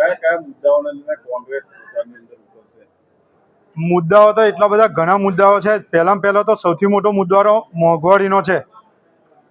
કયા મુદ્દાઓને લઈને કોંગ્રેસ પ્રચારની અંદર ઉતરશે? મુદ્દાઓ તો એટલા બધા ઘણા મુદ્દાઓ છે. પહેલો તો સૌથી મોટો મુદ્દો મોંઘવારીનો છે.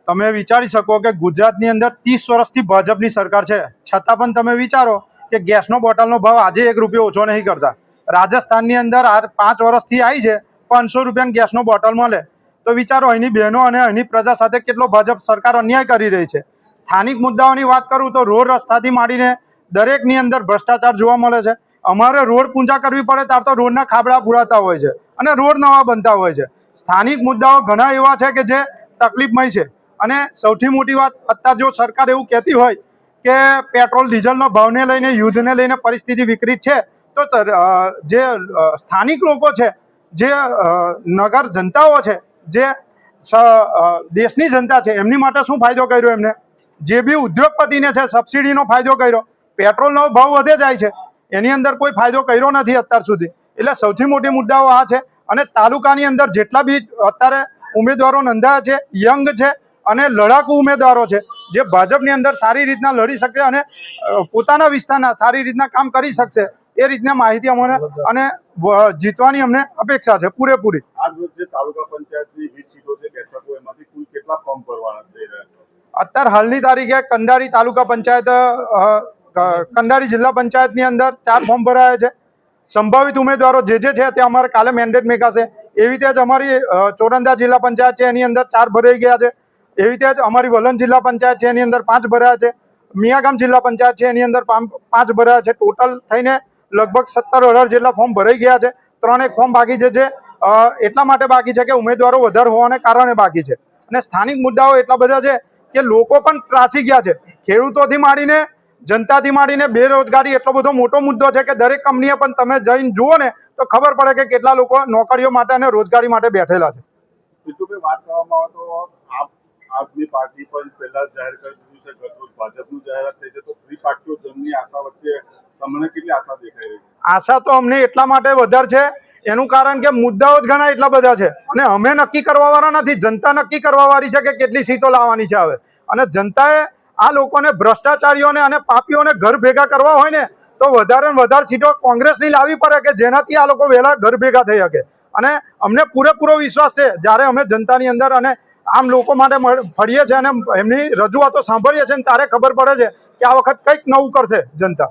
તમે વિચારી શકો કે ગુજરાતની અંદર 30 વર્ષથી ભાજપની સરકાર છે, છતાં પણ તમે વિચારો કે ગેસનો બોટલનો ભાવ આજે 1 રૂપિયો ઓછો નહીં કરતા. રાજસ્થાનની અંદર આ 5 વર્ષથી આવી છે 500 રૂપિયાની ગેસનો બોટલ મળે. તો વિચારો અહીંની બહેનો અને અહીંની પ્રજા સાથે કેટલો ભાજપ સરકાર અન્યાય કરી રહી છે. સ્થાનિક મુદ્દાઓની વાત કરું તો રોડ રસ્તાથી માંડીને દરેકની અંદર ભ્રષ્ટાચાર જોવા મળે છે. અમારે રોડ પૂંજા કરવી પડે ત્યારે તો રોડના ખાબડા પુરાતા હોય છે અને રોડ નવા બનતા હોય છે. સ્થાનિક મુદ્દાઓ ઘણા એવા છે કે જે તકલીફમય છે. અને સૌથી મોટી વાત, અત્યારે જો સરકાર એવું કહેતી હોય કે પેટ્રોલ ડીઝલનો ભાવને લઈને, યુદ્ધને લઈને પરિસ્થિતિ વિકરીત છે, તો જે સ્થાનિક લોકો છે, જે નગર જનતાઓ છે, જે દેશની જનતા છે, એમની માટે શું ફાયદો કર્યો એમને? જે બી ઉદ્યોગપતિને છે સબસિડીનો ફાયદો કર્યો, પેટ્રોલનો ભાવ વધે જાય છે, એની અંદર કોઈ ફાયદો કર્યો નથી અત્યાર સુધી. એટલે સૌથી મોટી મુદ્દાઓ આ છે. અને તાલુકાની અંદર જેટલા બી અત્યારે ઉમેદવારો નોંધાયા છે, યંગ છે અને લડાકુ ઉમેદવારો છે, જે ભાજપની અંદર સારી રીતના લડી શકશે અને પોતાના વિસ્તારના સારી રીતના કામ કરી શકશે, એ રીતના માહિતી અમને અને જીતવાની અમને અપેક્ષા છે પૂરેપૂરી. આજ રોજ જે તાલુકા પંચાયતની 20 સીટો છે, બેઠકો, એમાંથી કુલ કેટલા ફોર્મ ભરવાના થઈ રહ્યા છે? અત્યારે હાલની તારીખે કંડારી તાલુકા પંચાયત, કંડારી જિલ્લા પંચાયતની અંદર 4 ફોર્મ ભરાયા છે. સંભવિત ઉમેદવારો જે છે તે અમારે કાલે મેન્ડેટ મેકાશે. એવી રીતે જ અમારી ચોરંદા જિલ્લા પંચાયત છે, એની અંદર 4 ભરાઈ ગયા છે. એવી રીતે જ અમારી વલણ જિલ્લા પંચાયત છે, એની અંદર 5 ભરાયા છે. મિયાગામ જિલ્લા પંચાયત છે, એની અંદર 5 ભરાયા છે. ટોટલ થઈને લગભગ 17-18 જેટલા ફોર્મ ભરાઈ ગયા છે. 3 એક ફોર્મ બાકી છે, જે એટલા માટે બાકી છે કે ઉમેદવારો વધારે હોવાને કારણે બાકી છે. અને સ્થાનિક મુદ્દાઓ એટલા બધા છે કે લોકો પણ ત્રાસી ગયા છે. ખેડૂતોથી માંડીને, જનતાથી માંડીને બેરોજગારી એટલો બધો મોટો મુદ્દો છે કે દરેક કંપનીએ પણ તમે જઈને જુઓ ને તો ખબર પડે કે કેટલા લોકો નોકરીઓ માટે અને રોજગારી માટે બેઠેલા છે. બીજું વાત કરવામાં આવે તો આપ આદમી પાર્ટી પણ પહેલા જાહેર કરી દીધું છે, ગતરોજ ભાજપનું જાહેરાત થઈ છે, તો ફ્રી પાર્ટીઓ જમની આશા વચ્ચે તમને કેટલી આશા દેખાઈ રહી છે? આશા તો અમને એટલા માટે વધારે છે, એનું કારણ કે મુદ્દાઓ જ ઘણા એટલા બધા છે અને અમે નક્કી કરવા વાળા નથી, જનતા નક્કી કરવા વાળી છે કે કેટલી સીટો લાવવાની છે હવે. અને જનતાએ આ લોકોને, ભ્રષ્ટાચારીઓને અને પાપીઓને ઘર ભેગા કરવા હોય ને તો વધારે ને વધારે સીટો કોંગ્રેસની લાવવી પડે કે જેનાથી આ લોકો વહેલા ઘર ભેગા થઈ શકે. અને અમને પૂરેપૂરો વિશ્વાસ છે, જ્યારે અમે જનતાની અંદર અને આમ લોકો માટે ફરીએ છીએ અને એમની રજૂઆતો સાંભળીએ છીએ ત્યારે ખબર પડે છે કે આ વખત કંઈક નવું કરશે જનતા.